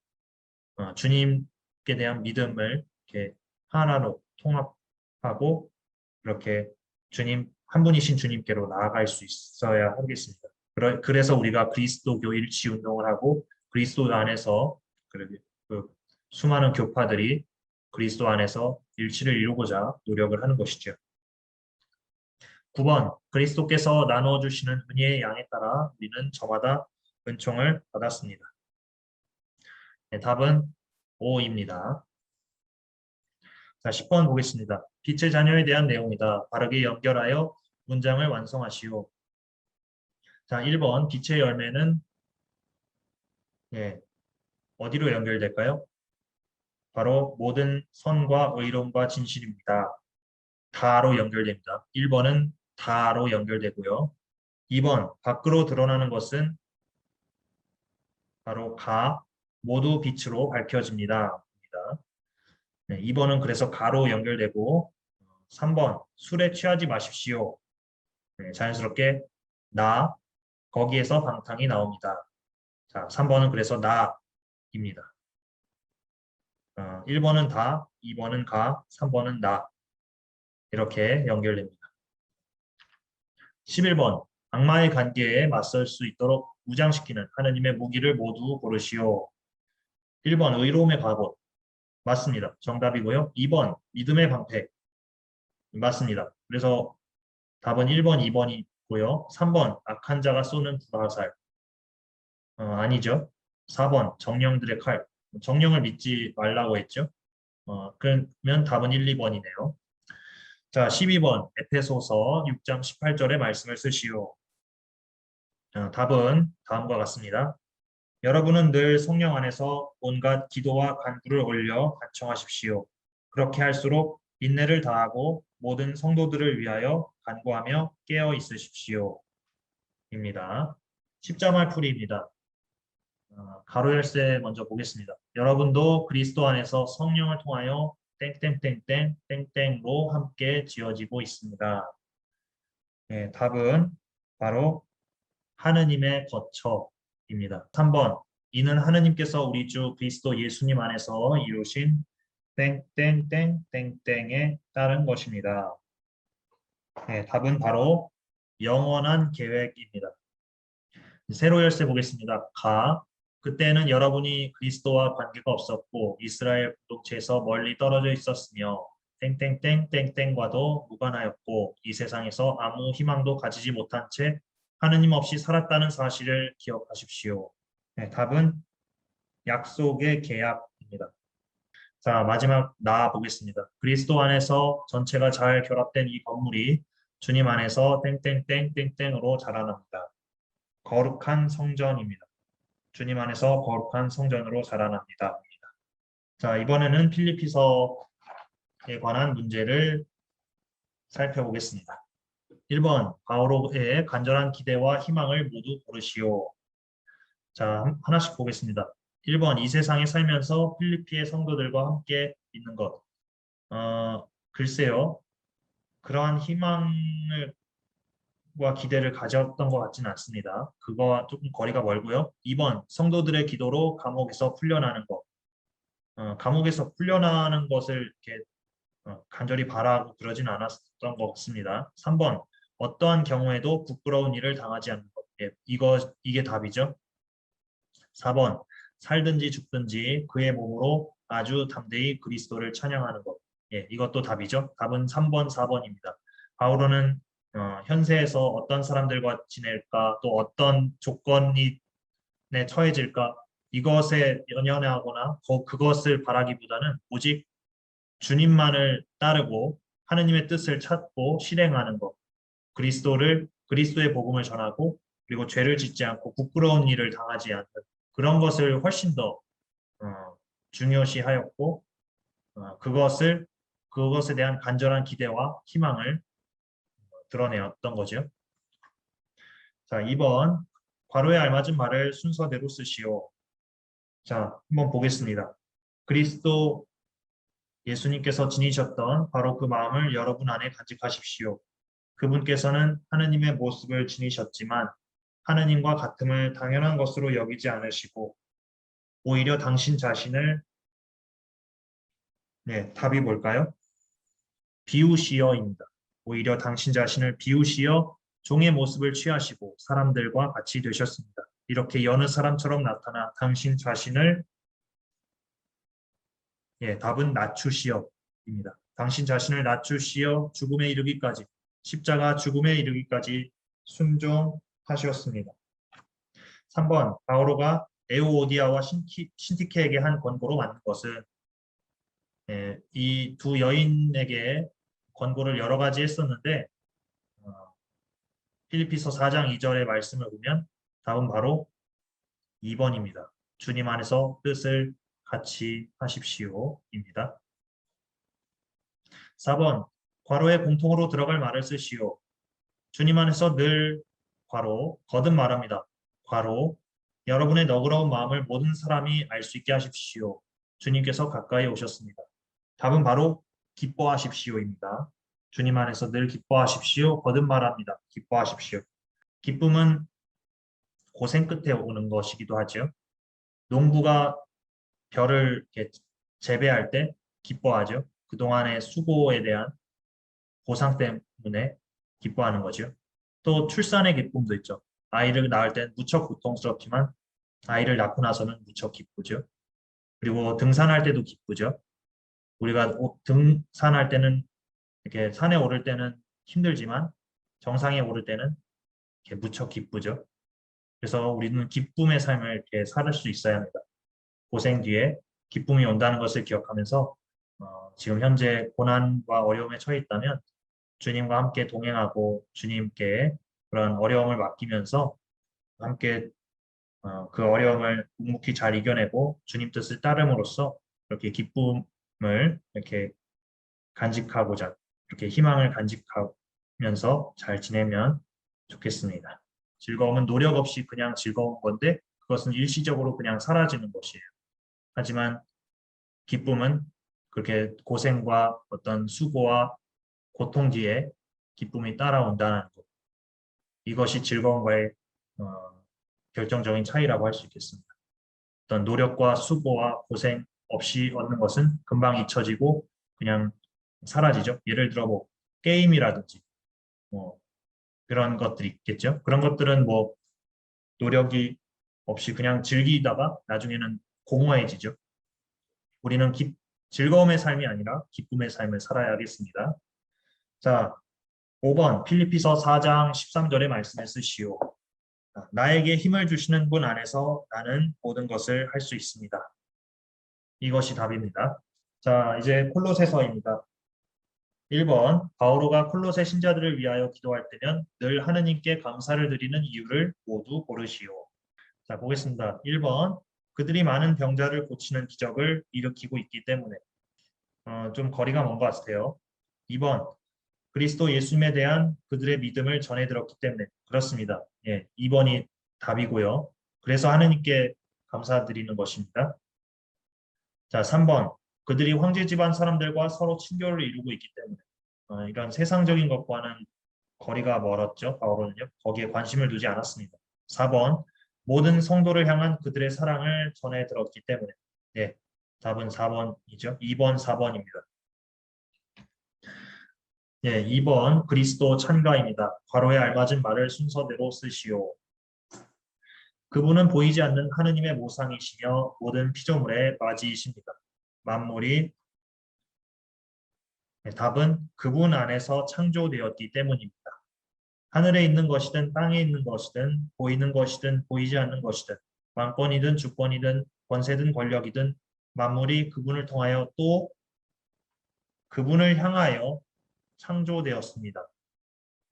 S1: 주님께 대한 믿음을 이렇게 하나로 통합하고 이렇게 주님 한 분이신 주님께로 나아갈 수 있어야 하겠습니다. 그래서 우리가 그리스도교 일치 운동을 하고 그리스도 안에서 그 수많은 교파들이 그리스도 안에서 일치를 이루고자 노력을 하는 것이죠. 9번 그리스도께서 나누어 주시는 은혜의 양에 따라 우리는 저마다 은총을 받았습니다. 네, 답은 5입니다. 자, 10번 보겠습니다. 빛의 자녀에 대한 내용이다. 바르게 연결하여 문장을 완성하시오. 자, 1번 빛의 열매는 어디로 연결될까요? 바로 모든 선과 의로움과 진실입니다. 다로 연결됩니다. 1번은 다로 연결되고요. 2번 밖으로 드러나는 것은 바로 모두 빛으로 밝혀집니다. 네, 2번은 그래서 가로 연결되고 3번 술에 취하지 마십시오. 네, 자연스럽게 거기에서 방탕이 나옵니다. 자, 3번은 그래서 나입니다. 1번은 다, 2번은 3번은 나 이렇게 연결됩니다. 11번 악마의 관계에 맞설 수 있도록 무장시키는 하느님의 무기를 모두 고르시오. 1번 의로움의 갑옷 맞습니다. 정답이고요. 2번 믿음의 방패 맞습니다. 그래서 답은 1번, 2번이고요. 3번 악한 자가 쏘는 불화살 아니죠. 4번 정령들의 칼 정령을 믿지 말라고 했죠. 그러면 답은 1, 2번이네요. 자, 12번 에페소서 6장 18절의 말씀을 쓰시오. 답은 다음과 같습니다. 여러분은 늘 성령 안에서 온갖 기도와 간구를 올려 간청하십시오. 그렇게 할수록 인내를 다하고 모든 성도들을 위하여 간구하며 깨어 있으십시오. 입니다. 십자말풀이입니다. 가로 열쇠 먼저 보겠습니다. 여러분도 그리스도 안에서 성령을 통하여 땡땡땡땡 땡땡로 함께 지어지고 있습니다. 네, 답은 바로 하느님의 거처입니다. 3번. 이는 하느님께서 우리 주 그리스도 예수님 안에서 이루신 땡땡땡땡땡에 따른 것입니다. 네, 답은 바로 영원한 계획입니다. 세로 열쇠 보겠습니다. 가. 그때는 여러분이 그리스도와 관계가 없었고 이스라엘 공동체에서 멀리 떨어져 있었으며 땡땡땡땡땡과도 무관하였고 이 세상에서 아무 희망도 가지지 못한 채 하느님 없이 살았다는 사실을 기억하십시오. 네, 답은 약속의 계약입니다. 자, 마지막 나 보겠습니다. 그리스도 안에서 전체가 잘 결합된 이 건물이 주님 안에서 땡땡땡땡땡으로 자라납니다. 거룩한 성전입니다. 주님 안에서 거룩한 성전으로 자라납니다. 자, 이번에는 필리피서에 관한 문제를 살펴보겠습니다. 1번, 바오로의 간절한 기대와 희망을 모두 고르시오. 자, 하나씩 보겠습니다. 1번, 이 세상에 살면서 필리피의 성도들과 함께 있는 것. 글쎄요. 그러한 희망을 과 기대를 가졌던 것 같지는 않습니다. 그거와 조금 거리가 멀고요. 2번, 성도들의 기도로 감옥에서 풀려나는 것. 감옥에서 풀려나는 것을 이렇게 간절히 바라고 그러지는 않았던 것 같습니다. 3번, 어떠한 경우에도 부끄러운 일을 당하지 않는 것. 예, 이게 답이죠. 4번, 살든지 죽든지 그의 몸으로 아주 담대히 그리스도를 찬양하는 것. 예, 이것도 답이죠. 답은 3번, 4번입니다. 바오로는 현세에서 어떤 사람들과 지낼까, 또 어떤 조건이 처해질까, 이것에 연연하거나 그것을 바라기보다는 오직 주님만을 따르고 하느님의 뜻을 찾고 실행하는 것, 그리스도의 복음을 전하고 그리고 죄를 짓지 않고 부끄러운 일을 당하지 않는 그런 것을 훨씬 더 중요시하였고 그것에 대한 간절한 기대와 희망을 드러내었던 거죠. 자, 2번 괄호에 알맞은 말을 순서대로 쓰시오. 자, 한번 보겠습니다. 그리스도 예수님께서 지니셨던 바로 그 마음을 여러분 안에 간직하십시오. 그분께서는 하느님의 모습을 지니셨지만 하느님과 같음을 당연한 것으로 여기지 않으시고 오히려 당신 자신을 답이 뭘까요? 비우시어입니다. 오히려 당신 자신을 비우시어 종의 모습을 취하시고 사람들과 같이 되셨습니다. 이렇게 여느 사람처럼 나타나 당신 자신을 답은 낮추시어입니다. 당신 자신을 낮추시어 죽음에 이르기까지 십자가 죽음에 이르기까지 순종하셨습니다. 3번 바오로가 에우오디아와 신티케에게 한 권고로 맞는 것은 이 두 여인에게 권고를 여러 가지 했었는데 필리피서 4장 2절의 말씀을 보면 답은 바로 2번입니다. 주님 안에서 뜻을 같이 하십시오입니다. 4번 괄호에 공통으로 들어갈 말을 쓰시오. 주님 안에서 늘 괄호 거듭 말합니다. 괄호 여러분의 너그러운 마음을 모든 사람이 알 수 있게 하십시오. 주님께서 가까이 오셨습니다. 답은 바로 기뻐하십시오입니다. 주님 안에서 늘 기뻐하십시오. 거듭 말합니다. 기뻐하십시오. 기쁨은 고생 끝에 오는 것이기도 하죠. 농부가 벼를 이렇게 재배할 때 기뻐하죠. 그동안의 수고에 대한 보상 때문에 기뻐하는 거죠. 또 출산의 기쁨도 있죠. 아이를 낳을 땐 무척 고통스럽지만 아이를 낳고 나서는 무척 기쁘죠. 그리고 등산할 때도 기쁘죠. 우리가 등산할 때는 이렇게 산에 오를 때는 힘들지만 정상에 오를 때는 이렇게 무척 기쁘죠. 그래서 우리는 기쁨의 삶을 이렇게 살 수 있어야 합니다. 고생 뒤에 기쁨이 온다는 것을 기억하면서 지금 현재 고난과 어려움에 처해 있다면 주님과 함께 동행하고 주님께 그런 어려움을 맡기면서 함께 그 어려움을 묵묵히 잘 이겨내고 주님 뜻을 따름으로써 이렇게 기쁨을 이렇게 간직하고자 이렇게 희망을 간직하면서 잘 지내면 좋겠습니다. 즐거움은 노력 없이 그냥 즐거운 건데 그것은 일시적으로 그냥 사라지는 것이에요. 하지만 기쁨은 그렇게 고생과 어떤 수고와 고통 뒤에 기쁨이 따라온다는 것. 이것이 즐거움과의 결정적인 차이라고 할 수 있겠습니다. 어떤 노력과 수고와 고생 없이 얻는 것은 금방 잊혀지고 그냥 사라지죠. 예를 들어 뭐 게임이라든지 뭐 그런 것들이 있겠죠. 그런 것들은 뭐 노력이 없이 그냥 즐기다가 나중에는 공허해지죠. 우리는 즐거움의 삶이 아니라 기쁨의 삶을 살아야겠습니다. 자, 5번 필리피서 4장 13절의 말씀을 쓰시오. 나에게 힘을 주시는 분 안에서 나는 모든 것을 할 수 있습니다. 이것이 답입니다. 자, 이제 콜로새서입니다. 1번 바오로가 콜로새 신자들을 위하여 기도할 때면 늘 하느님께 감사를 드리는 이유를 모두 고르시오. 자, 보겠습니다. 1번 그들이 많은 병자를 고치는 기적을 일으키고 있기 때문에 좀 거리가 먼 것 같아요. 2번 그리스도 예수님에 대한 그들의 믿음을 전해 들었기 때문에 그렇습니다. 예, 2번이 답이고요. 그래서 하느님께 감사드리는 것입니다. 자, 3번 그들이 황제 집안 사람들과 서로 친교를 이루고 있기 때문에 이런 세상적인 것과는 거리가 멀었죠. 바울은요. 거기에 관심을 두지 않았습니다. 4번 모든 성도를 향한 그들의 사랑을 전해 들었기 때문에 네, 답은 4번이죠. 2번, 4번입니다. 예, 2번 그리스도 찬가입니다. 괄호에 알맞은 말을 순서대로 쓰시오. 그분은 보이지 않는 하느님의 모상이시며 모든 피조물의 맞이이십니다. 만물이 답은 그분 안에서 창조되었기 때문입니다. 하늘에 있는 것이든 땅에 있는 것이든 보이는 것이든 보이지 않는 것이든 왕권이든 주권이든 권세든 권력이든 만물이 그분을 통하여 또 그분을 향하여 창조되었습니다.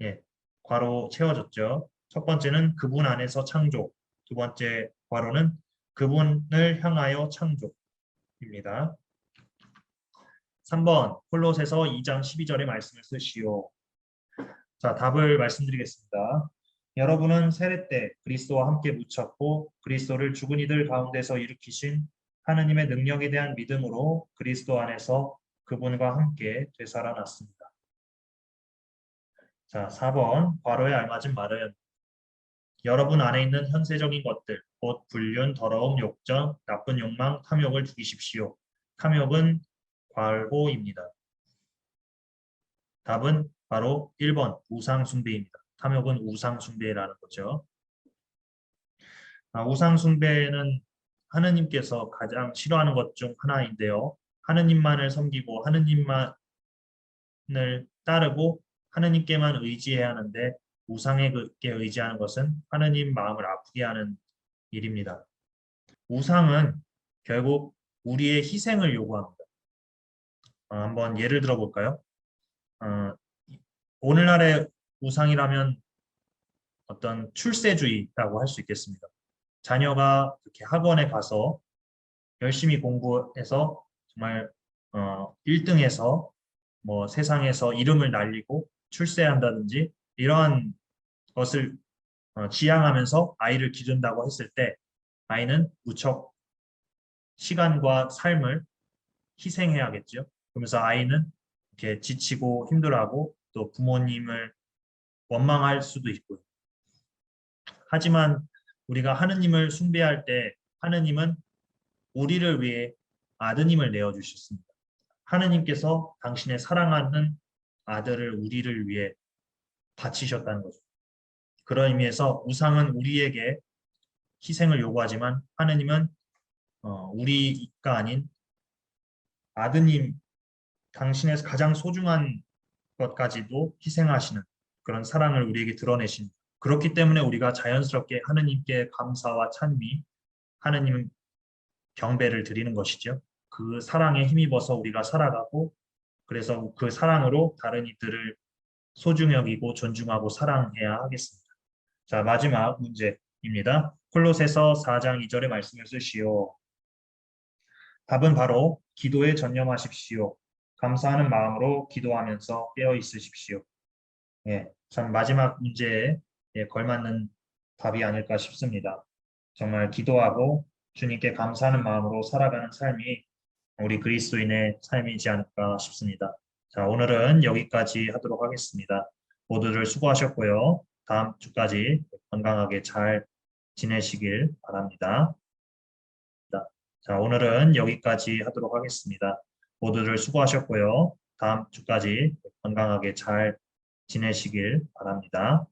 S1: 예, 괄호 채워졌죠. 첫 번째는 그분 안에서 창조, 두 번째 괄호는 그분을 향하여 창조입니다. 3번 콜로새서 2장 12절의 말씀을 쓰시오. 자, 답을 말씀드리겠습니다. 여러분은 세례 때 그리스도와 함께 묻혔고 그리스도를 죽은 이들 가운데서 일으키신 하느님의 능력에 대한 믿음으로 그리스도 안에서 그분과 함께 되살아났습니다. 자, 4번 괄호에 알맞은 말은 여러분 안에 있는 현세적인 것들, 곧 불륜, 더러움, 욕정, 나쁜 욕망, 탐욕을 죽이십시오. 탐욕은 괄호입니다. 답은 바로 1번 우상숭배입니다. 탐욕은 우상숭배라는 거죠. 우상숭배는 하느님께서 가장 싫어하는 것 중 하나인데요. 하느님만을 섬기고 하느님만을 따르고 하느님께만 의지해야 하는데 우상에게 의지하는 것은 하느님 마음을 아프게 하는 일입니다. 우상은 결국 우리의 희생을 요구합니다. 한번 예를 들어 볼까요? 오늘날의 우상이라면 어떤 출세주의라고 할 수 있겠습니다. 자녀가 이렇게 학원에 가서 열심히 공부해서 정말 1등해서 뭐 세상에서 이름을 날리고 출세한다든지 이러한 것을 지향하면서 아이를 기른다고 했을 때 아이는 무척 시간과 삶을 희생해야겠죠. 그러면서 아이는 이렇게 지치고 힘들어하고 또 부모님을 원망할 수도 있고요. 하지만 우리가 하느님을 숭배할 때 하느님은 우리를 위해 아드님을 내어주셨습니다. 하느님께서 당신의 사랑하는 아들을 우리를 위해 바치셨다는 거죠. 그런 의미에서 우상은 우리에게 희생을 요구하지만 하느님은 우리가 아닌 아드님, 당신의 가장 소중한 것까지도 희생하시는 그런 사랑을 우리에게 드러내신 그렇기 때문에 우리가 자연스럽게 하느님께 감사와 찬미, 하느님 경배를 드리는 것이죠. 그 사랑에 힘입어서 우리가 살아가고 그래서 그 사랑으로 다른 이들을 소중히 여기고 존중하고 사랑해야 하겠습니다. 자, 마지막 문제입니다. 콜로새서 4장 2절의 말씀을 쓰시오. 답은 바로 기도에 전념하십시오. 감사하는 마음으로 기도하면서 깨어 있으십시오. 예, 참 마지막 문제에 걸맞는 답이 아닐까 싶습니다. 정말 기도하고 주님께 감사하는 마음으로 살아가는 삶이 우리 그리스도인의 삶이지 않을까 싶습니다. 자, 오늘은 여기까지 하도록 하겠습니다. 모두들 수고하셨고요. 다음 주까지 건강하게 잘 지내시길 바랍니다. 자, 오늘은 여기까지 하도록 하겠습니다. 모두들 수고하셨고요. 다음 주까지 건강하게 잘 지내시길 바랍니다.